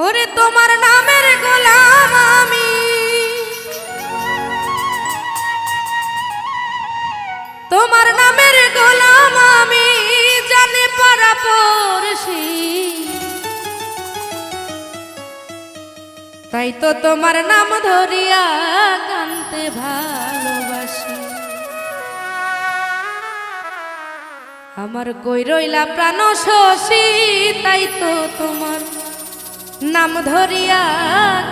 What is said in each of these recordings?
ওরে তোমার নামের গোলাম আমি, তোমার নামের গোলাম আমি, জানে পারা পড়শি। তাই তো তোমার নাম ধরিয়া কানতে ভালোবাসি। আমার কই রইলা প্রাণ শশী, তাই তো তোমার নাম ধরিয়া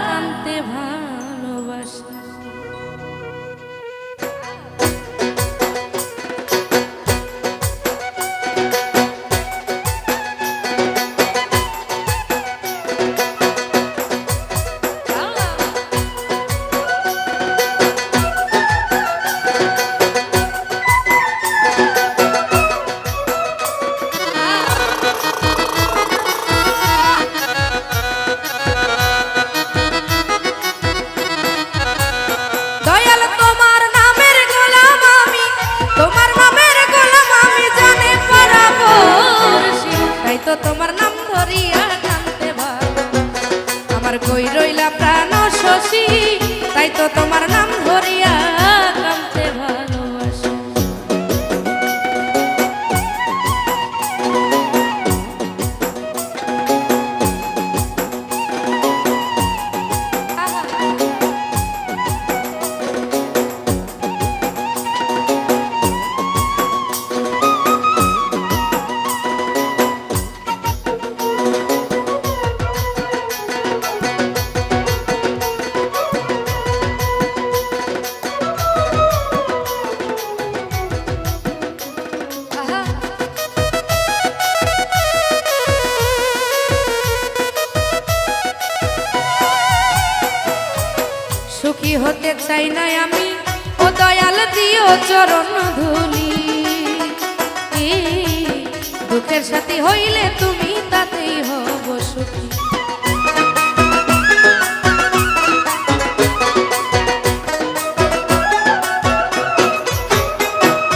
কানতে ভালোবাসি। তোমার নাম ধরিয়া কানতে ভালো, আমার কই রইলা প্রাণ শশী, তাই তো তোমার নাম ধরিয়া কানতে ভালোবাসি। সুখী হতে চাই না আমি, ও দয়াল দিও চরণ ধুলি। দুঃখের সাথী হইলে তুমি তাতেই হব সুখী।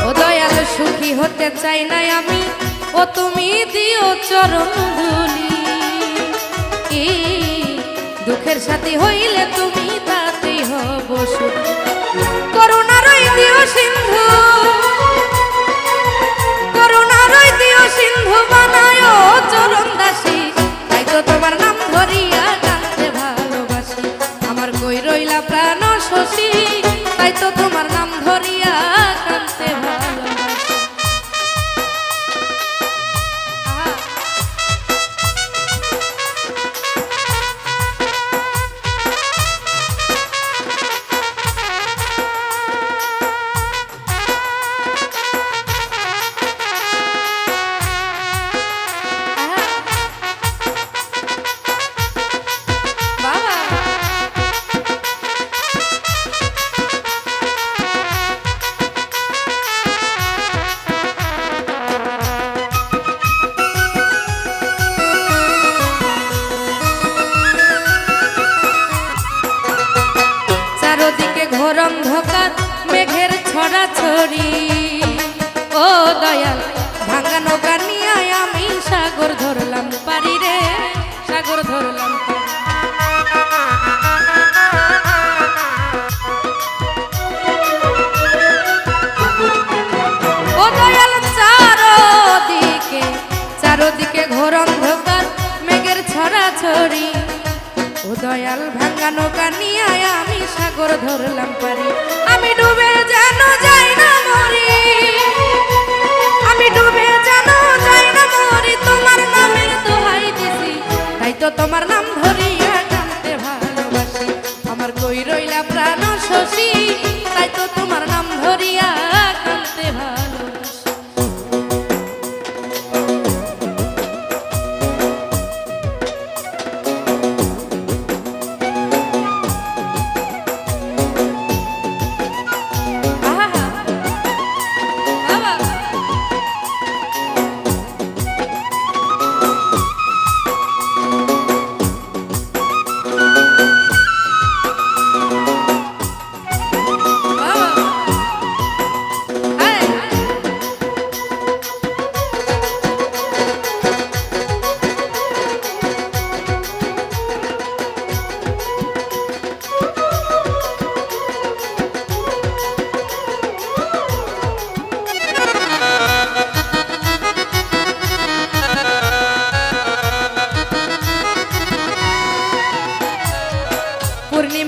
ও দয়াল সুখী হতে চাই না আমি, ও তুমি দিও চরণ ধুলি। দুঃখের সাথী হইলে তুমি তাতেই হব সুখী। করুণার দিও সিন্ধু, করুণার দিও সিন্ধু বানায় চরণ দাসী, তাই তো তোমার নাম ধরিয়া কানতে ভালোবাসি। আমার কই রইলা প্রাণ শশী, তাই তো তোমার নাম ধরিয়া কানতে ভালোবাসি। ঘোর অন্ধকার মেঘের ছড়াছড়ি, ও দয়াল ভাঙা নৌকা নিয়ে আমি সাগর ধরলাম পারি রে, সাগর ধরলাম পারি। ও দয়াল চারদিকে, চারদিকে ঘোর অন্ধকার মেঘের ছড়াছড়ি, ও দয়াল ভাঙা নৌকা নিয়ে আমি সাগর ধরলাম পারি। আমি ডুবে যেন যাই না মরি, আমি ডুবে যেন যাই না মরি, তোমার নামের দোহাই দিছি, তাই তো তোমার নাম ধরিয়া কানতে ভালোবাসি। আমার কই রইলা প্রাণ শশী, তাই তো তোমার নাম ধরিয়া কানতে ভালোবাসি।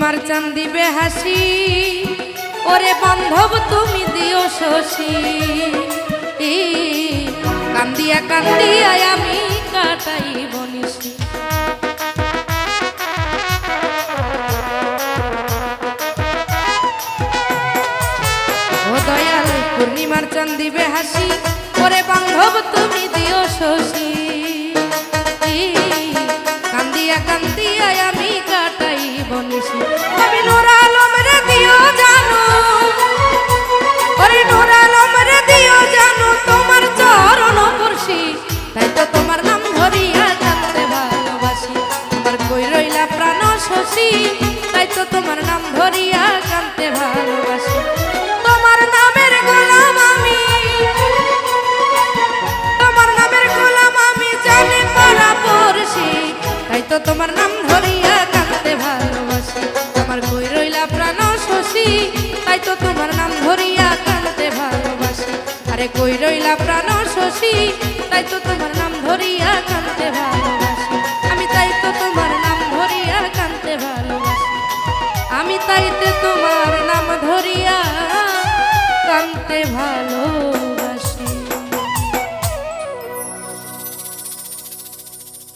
পূর্ণিমার চাঁদ দিবে হাসি, ওরে বান্ধব তুমি দিও শশী। কান্দিয়া কান্দিয়া আমি কাটাইব নিশি। ও দয়াল পূর্ণিমার চাঁদ দিবে হাসি, ওরে বান্ধব তুমি দিও শশী। কান্দিয়া কান্দিয়া আমি কাটাইব নিশি। আমি নূর আলম রে দিও জানো, ওরে নূর আলম রে দিও জানো তোমার চরণ পরশি, তাই তো তোমার নাম ধরিয়া কাঁদতে ভালোবাসি। আমার কই রইলা প্রাণ শশী, তাই তো তোমার নাম ধরিয়া কাঁদতে ভালোবাসি। তোমার নামের গোলাম আমি, তোমার নামের গোলাম আমি জানি পারা পড়শি, তাই তো তোমার নাম ধরিয়া কাঁদতে ভালোবাসি। আমার কই রইলা প্রাণ শশী, তাই তো তোমার নাম ধরিয়া কাঁদতে ভালোবাসি। আরে কই রইলা প্রাণ শশী,